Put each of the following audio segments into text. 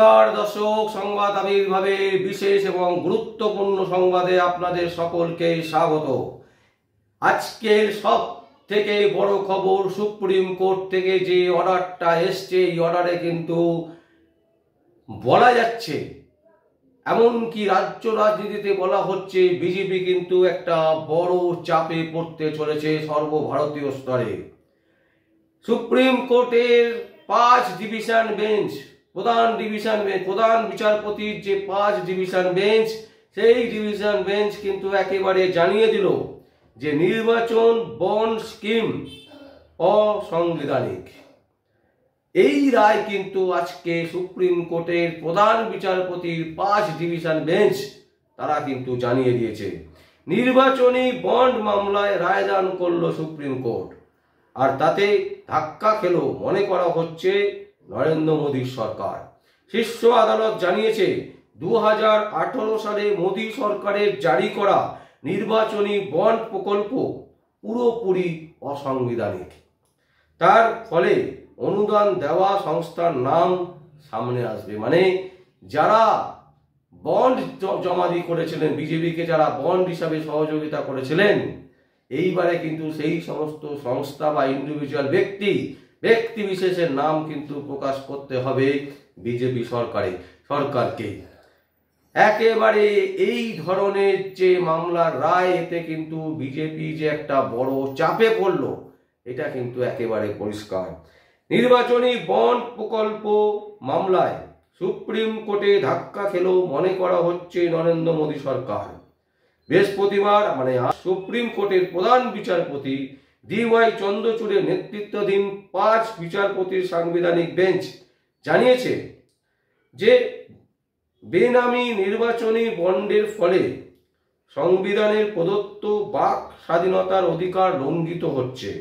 নমস্কার দর্শক, সংবাদ আবির্ভাবের বিশেষ এবং গুরুত্বপূর্ণ সংবাদে আপনাদের সকলকে স্বাগত। আজকের সব থেকে বড় খবর, সুপ্রিম কোর্ট থেকে যে অর্ডারটা এসছে, এই অর্ডারে কিন্তু বলা যাচ্ছে, এমনকি রাজ্য রাজনীতিতে বলা হচ্ছে বিজেপি কিন্তু একটা বড় চাপে পড়তে চলেছে সর্বভারতীয় স্তরে। সুপ্রিম কোর্টের 5 ডিভিশন বেঞ্চ, প্রধান বিচারপতির যে 5 ডিভিশন বেঞ্চ, সেই ডিভিশন বেঞ্চ কিন্তু একেবারে জানিয়ে দিল যে নির্বাচন বন্ড স্কিম অসাংবিধানিক। এই রায় কিন্তু আজকে সুপ্রিম কোর্টের প্রধান বিচারপতির 5 ডিভিশন বেঞ্চ তারা কিন্তু জানিয়ে দিয়েছে। নির্বাচনী বন্ড মামলায় রায়দান করলো সুপ্রিম কোর্ট, আর তাতে ধাক্কা খেল মনে করা হচ্ছে নরেন্দ্র মোদীর সরকার। শীর্ষ আদালত জানিয়েছে 2018 সালে মোদী সরকারের জারি করা নির্বাচনী বন্ড প্রকল্প পুরোপুরি অসাংবিধানিক। তার ফলে অনুদান দেওয়া সংস্থার নাম সামনে আসবে, মানে যারা বন্ড জমাদি করেছিলেন, বিজেপিকে যারা বন্ড হিসাবে সহযোগিতা করেছিলেন, এইবারে কিন্তু সেই সমস্ত সংস্থা বা ইন্ডিভিজুয়াল ব্যক্তি বিশেষের নাম কিন্তু প্রকাশ করতে হবে বিজেপি সরকারকে। একেবারে এই ধরনের যে মামলার রায়, এতে কিন্তু বিজেপি যে একটা বড় চাপে পড়ল, এটা কিন্তু একেবারে পরিষ্কার। নির্বাচনী বন্ড প্রকল্প মামলায় সুপ্রিম কোর্টে ধাক্কা খেল মনে করা হচ্ছে নরেন্দ্র মোদী সরকার। বৃহস্পতিবার মানে সুপ্রিম কোর্টের প্রধান বিচারপতি DY চন্দ্রচূড়ের নেতৃত্বাধীন 5 বিচারপতির সাংবিধানিক বেঞ্চ জানিয়েছে যে বেনামি নির্বাচনী বন্ডের ফলে সংবিধানের প্রদত্ত বাক স্বাধীনতার অধিকার লঙ্ঘিত হচ্ছে।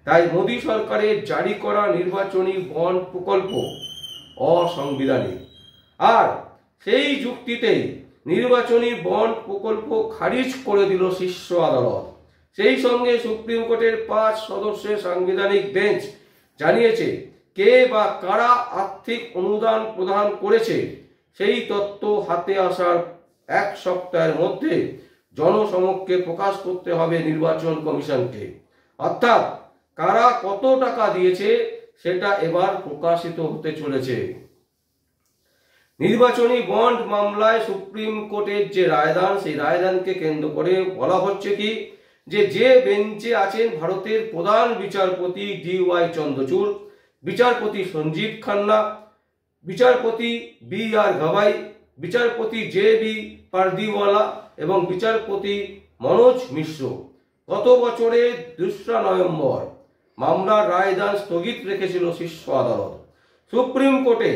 তাই মোদী সরকারের জারি করা নির্বাচনী বন্ড প্রকল্প অসাংবিধানিক। আর সেই যুক্তিতেই নির্বাচনী বন্ড প্রকল্প খারিজ করে দিল শীর্ষ আদালত। সেই সঙ্গে সুপ্রিম কোর্টের 5 সদস্যের সাংবিধানিক বেঞ্চ জানিয়েছে কে বা কারা আর্থিক অনুদান প্রদান করেছে সেই তথ্য হাতে আসার 1 সপ্তাহের মধ্যে জনসমক্ষে প্রকাশ করতে হবে নির্বাচন কমিশনকে। অর্থাৎ কারা কত টাকা দিয়েছে সেটা এবার প্রকাশিত হতে চলেছে। নির্বাচনী বন্ড মামলায় সুপ্রিম কোর্টের যে রায়দান, সেই রায়দানকে কেন্দ্র করে বলা হচ্ছে কি যে বেঞ্চে আছেন ভারতের প্রধান বিচারপতি DY চন্দ্রচূড়, বিচারপতি সঞ্জীব খান্না, বিচারপতি BR গাভাই, বিচারপতি JB পারদিওয়ালা এবং বিচারপতি মনোজ মিশ্র গত বছরের 2 নভেম্বর মামলার রায়দান স্থগিত রেখেছিল শীর্ষ আদালত। সুপ্রিম কোর্টে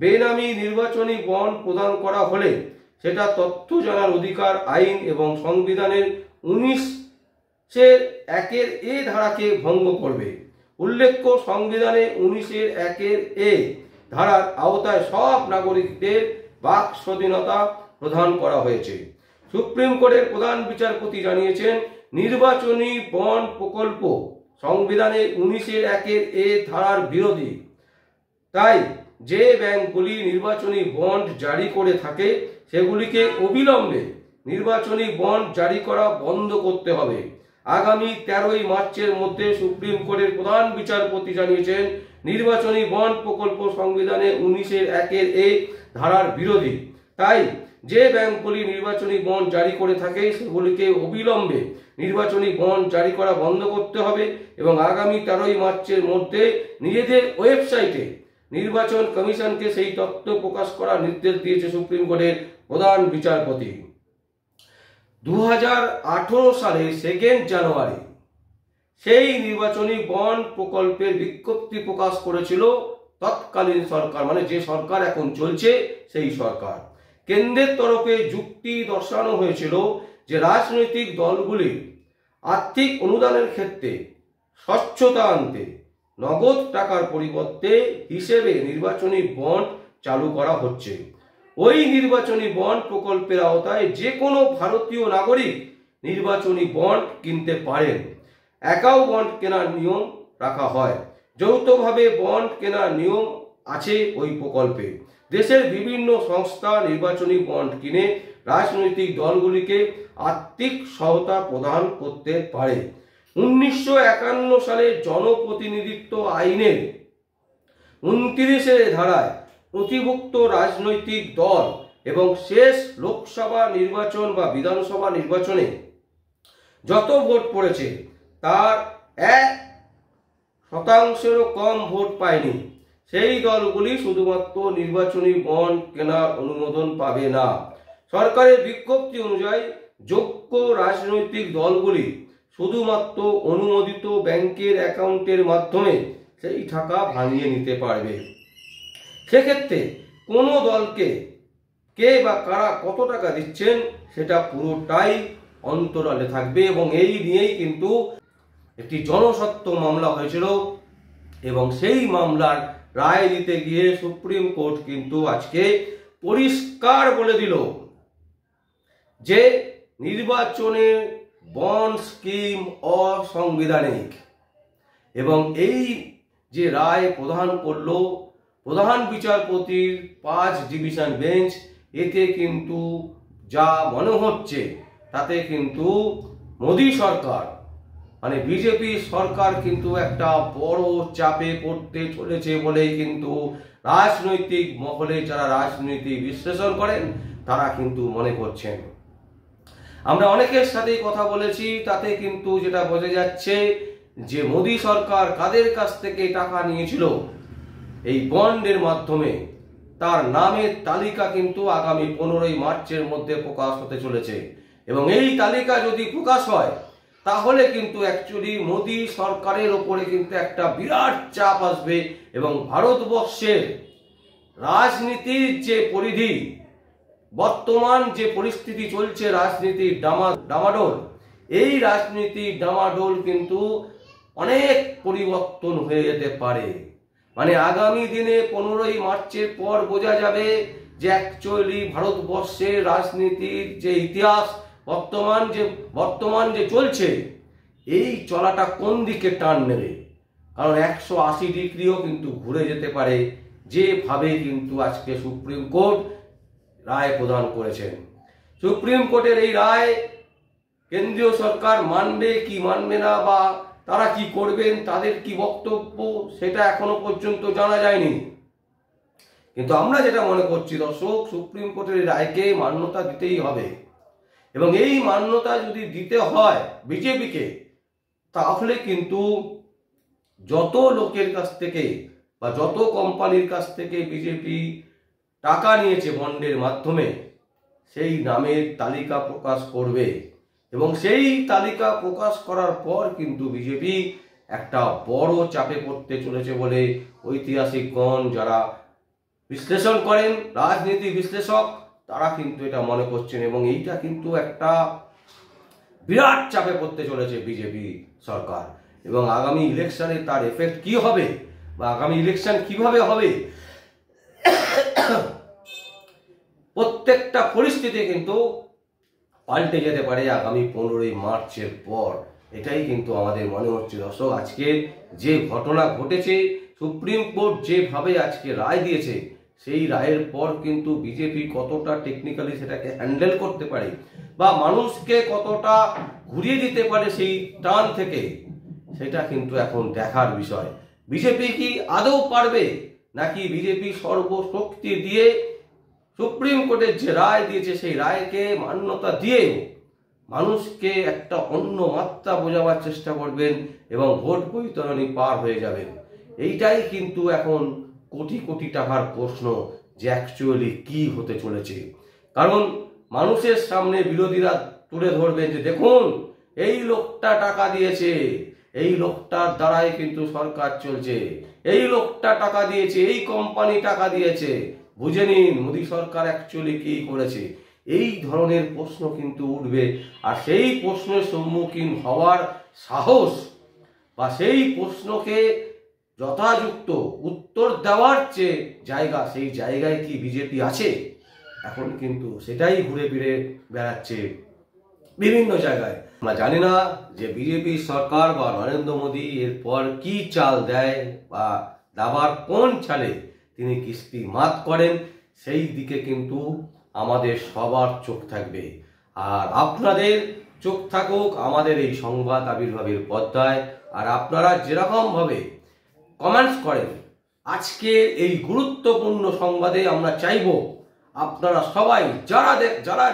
বেনামি নির্বাচনী বন্ড প্রদান করা হলে সেটা তথ্য জানার অধিকার আইন এবং সংবিধানের 19(1) ধারাকে ভঙ্গ করবে। উল্লেখ্য, সংবিধানে 19(1) ধারার আওতায় সব নাগরিকদের বাক স্বাধীনতা প্রদান করা হয়েছে। সুপ্রিম কোর্টের প্রধান বিচারপতি জানিয়েছেন নির্বাচনী বন্ড প্রকল্প সংবিধানের 19(1) ধারার বিরোধী। তাই যে ব্যাংকগুলি নির্বাচনী বন্ড জারি করে থাকে সেগুলিকে অবিলম্বে নির্বাচনী বন্ড জারি করা বন্ধ করতে হবে। আগামী 13 মার্চের মধ্যে সুপ্রিম কোর্টের প্রধান বিচারপতি জানিয়েছেন নির্বাচনী বন্ড প্রকল্প সংবিধানের 19(1) ধারার বিরোধী। তাই যে ব্যাংকগুলি নির্বাচনী বন্ড জারি করে থাকে সেগুলিকে অবিলম্বে নির্বাচনী বন্ড জারি করা বন্ধ করতে হবে এবং আগামী 13 মার্চের মধ্যে নিজেদের ওয়েবসাইটে নির্বাচন কমিশনকে সেই তথ্য প্রকাশ করার নির্দেশ দিয়েছে সুপ্রিম কোর্টের প্রধান বিচারপতি। 2018 সালের 2 জানুয়ারি সেই নির্বাচনী বন্ড প্রকল্পের বিজ্ঞপ্তি প্রকাশ করেছিল তৎকালীন সরকার, মানে যে সরকার এখন চলছে সেই সরকার। কেন্দ্রের তরফে যুক্তি দর্শানো হয়েছিল যে রাজনৈতিক দলগুলির আর্থিক অনুদানের ক্ষেত্রে স্বচ্ছতা আনতে নগদ টাকার পরিবর্তে হিসেবে নির্বাচনী বন্ড চালু করা হচ্ছে। ওই নির্বাচনী বন্ড প্রকল্পের আওতায় যে কোনো ভারতীয় নাগরিক নির্বাচনী বন্ড কিনতে পারেন। একাও বন্ড কেনার নিয়ম রাখা হয়, যৌথভাবে বন্ড কেনার নিয়ম আছে ওই প্রকল্পে। দেশের বিভিন্ন সংস্থা নির্বাচনী বন্ড কিনে রাজনৈতিক দলগুলিকে আর্থিক সহায়তা প্রদান করতে পারে। 1951 সালে জনপ্রতিনিধিত্ব আইনের 29 ধারায় নথিভুক্ত রাজনৈতিক দল এবং শেষ লোকসভা নির্বাচন বা বিধানসভা নির্বাচনে যত ভোট পড়েছে তার 1% কম ভোট পায়নি সেই দলগুলি শুধুমাত্র নির্বাচনী বন্ড কেনার অনুমোদন পাবে না। সরকারের বিজ্ঞপ্তি অনুযায়ী যোগ্য রাজনৈতিক দলগুলি শুধুমাত্র অনুমোদিত ব্যাংকের অ্যাকাউন্টের মাধ্যমে সেই টাকা ভাঙিয়ে নিতে পারবে। সেক্ষেত্রে কোনো দলকে কে বা কারা কত টাকা দিচ্ছেন সেটা পুরোটাই অন্তরালে থাকবে এবং এই নিয়েই কিন্তু একটি জনস্বার্থ মামলা হয়েছিল এবং সেই মামলার রায় দিতে গিয়ে সুপ্রিম কোর্ট কিন্তু আজকে পরিষ্কার বলে দিল যে নির্বাচনের বন্ড স্কিম অসাংবিধানিক। এবং এই যে রায় প্রদান করলো প্রধান বিচারপতির 5 ডিভিশন বেঞ্চ, এতে কিন্তু যা মনে হচ্ছে তাতে কিন্তু মোদী সরকার মানে বিজেপি সরকার কিন্তু একটা বড় চাপে পড়তে চলেছে বলেই কিন্তু রাজনৈতিক মহলে যারা রাজনীতি বিশ্লেষণ করেন তারা কিন্তু মনে করছেন। আমরা অনেকের সাথেই কথা বলেছি, তাতে কিন্তু যেটা বোঝা যাচ্ছে যে মোদী সরকার কাদের কাছ থেকে টাকা নিয়েছিল এই বন্ডের মাধ্যমে তার নামের তালিকা কিন্তু আগামী 15ই মার্চের মধ্যে প্রকাশ হতে চলেছে এবং এই তালিকা যদি প্রকাশ হয় তাহলে কিন্তু অ্যাকচুয়ালি মোদী সরকারের ওপরে কিন্তু একটা বিরাট চাপ আসবে এবং ভারতবর্ষের রাজনীতির যে পরিধি, বর্তমান যে পরিস্থিতি চলছে রাজনীতির ডামাডোল, এই রাজনীতির ডামাডোল কিন্তু অনেক পরিবর্তন হয়ে যেতে পারে। মানে আগামী দিনে 15ই মার্চের পর বোঝা যাবে যে অ্যাকচুয়ালি ভারতবর্ষের রাজনীতির যে ইতিহাস বর্তমান যে চলছে এই চলাটা কোন দিকে টান নেবে। কারণ 180 ডিগ্রিও কিন্তু ঘুরে যেতে পারে যেভাবে কিন্তু আজকে সুপ্রিম কোর্ট রায় প্রদান করেছেন। সুপ্রিম কোর্টের এই রায় কেন্দ্রীয় সরকার মানবে কি মানবে না বা তারা কি করবেন, তাদের কি বক্তব্য, সেটা এখনো পর্যন্ত জানা যায়নি। কিন্তু আমরা যেটা মনে করছি দর্শক, সুপ্রিম কোর্টের রায়কে মান্যতা দিতেই হবে এবং এই মান্যতা যদি দিতে হয় বিজেপিকে, তাহলে কিন্তু যত লোকের কাছ থেকে বা যত কোম্পানির কাছ থেকে বিজেপি টাকা নিয়েছে বন্ডের মাধ্যমে সেই নামের তালিকা প্রকাশ করবে এবং সেই তালিকা প্রকাশ করার পর কিন্তু বিজেপি একটা বড় চাপে পড়তে চলেছে বলে ঐতিহাসিকগণ যারা বিশ্লেষণ করেন, রাজনীতি বিশ্লেষক, তারা কিন্তু এটা মনে করছেন এবং এইটা কিন্তু একটা বিরাট চাপে পড়তে চলেছে বিজেপি সরকার। এবং আগামী ইলেকশনে তার এফেক্ট কি হবে বা আগামী ইলেকশন কিভাবে হবে, প্রত্যেকটা পরিস্থিতি কিন্তু পাল্টে যেতে পারে আগামী 15ই মার্চের পর। এটাই কিন্তু আমাদের মনে হচ্ছে দর্শক। আজকে যে ঘটনা ঘটেছে, সুপ্রিম কোর্ট যেভাবে আজকে রায় দিয়েছে, সেই রায়ের পর কিন্তু বিজেপি কতটা টেকনিক্যালি সেটাকে হ্যান্ডেল করতে পারে বা মানুষকে কতটা ঘুরিয়ে দিতে পারে সেই টান থেকে, সেটা কিন্তু এখন দেখার বিষয়। বিজেপি কি আদৌ পারবে নাকি বিজেপি সর্বশক্তি দিয়ে সুপ্রিম কোর্টের যে রায় দিয়েছে সেই রায়কে মান্যতা দিয়ে মানুষকে একটা অন্য মাত্রা বোঝাবার চেষ্টা করবেন এবং ভোট বৈতরণী পার হয়ে যাবেন। এইটাই কিন্তু এখন কোটি কোটি টাকার প্রশ্ন যে অ্যাকচুয়ালি কি হতে চলেছে। কারণ মানুষের সামনে বিরোধীরা তুলে ধরবেন যে দেখুন এই লোকটা টাকা দিয়েছে, এই লোকটার দ্বারাই কিন্তু সরকার চলছে, এই লোকটা টাকা দিয়েছে, এই কোম্পানি টাকা দিয়েছে, বুঝে নিন মোদী সরকার অ্যাকচুয়ালি কি করেছে। এই ধরনের প্রশ্ন কিন্তু উঠবে আর সেই প্রশ্নের সম্মুখীন হওয়ার সাহস বা সেই প্রশ্নকে যথাযুক্ত উত্তর দেওয়ার যে জায়গা, সেই জায়গায় কি বিজেপি আছে? এখন কিন্তু সেটাই ঘুরে ফিরে বেড়াচ্ছে বিভিন্ন জায়গায়। আমরা জানি না যে বিজেপি সরকার বা নরেন্দ্র মোদী এরপর কি চাল দেয় বা দাবার কোন চালে তিনি কিস্তি মাত করেন, সেই দিকে কিন্তু আমাদের সবার চোখ থাকবে। আর আপনাদের চোখ থাকুক আমাদের এই সংবাদ আবির্ভাবের পর্দায়। আর আপনারা যেরকমভাবে কমেন্টস করেন আজকের এই গুরুত্বপূর্ণ সংবাদে, আমরা চাইব আপনারা সবাই যারা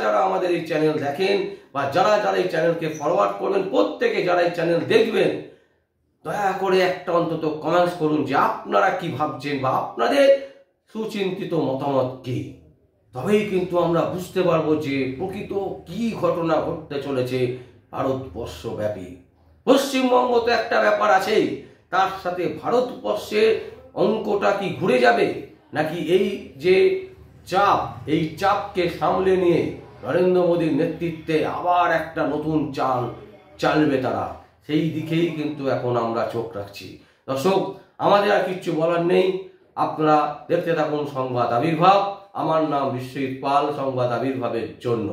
যারা আমাদের এই চ্যানেল দেখেন বা যারা এই চ্যানেলকে ফরওয়ার্ড করবেন, প্রত্যেকে যারা এই চ্যানেল দেখবেন, দয়া করে একটা অন্তত কমেন্টস করুন যে আপনারা কি ভাবছেন বা আপনাদের সুচিন্তিত মতামত কি। তবেই কিন্তু আমরা বুঝতে পারবো যে প্রকৃত কি ঘটনা ঘটতে চলেছে ভারতবর্ষব্যাপী। পশ্চিমবঙ্গ তো একটা ব্যাপার আছেই, তার সাথে ভারতবর্ষের অঙ্কটা কি ঘুরে যাবে, নাকি এই যে চাপ, এই চাপকে সামলে নিয়ে নরেন্দ্র মোদীর নেতৃত্বে আবার একটা নতুন চালবে তারা, সেই দিকেই কিন্তু এখন আমরা চোখ রাখছি। দর্শক, আমাদের আর কিচ্ছু বলার নেই, আপনারা দেখতে থাকুন সংবাদ আবির্ভাব। আমার নাম বিশ্বজিৎ পাল, সংবাদ আবির্ভাবের জন্য।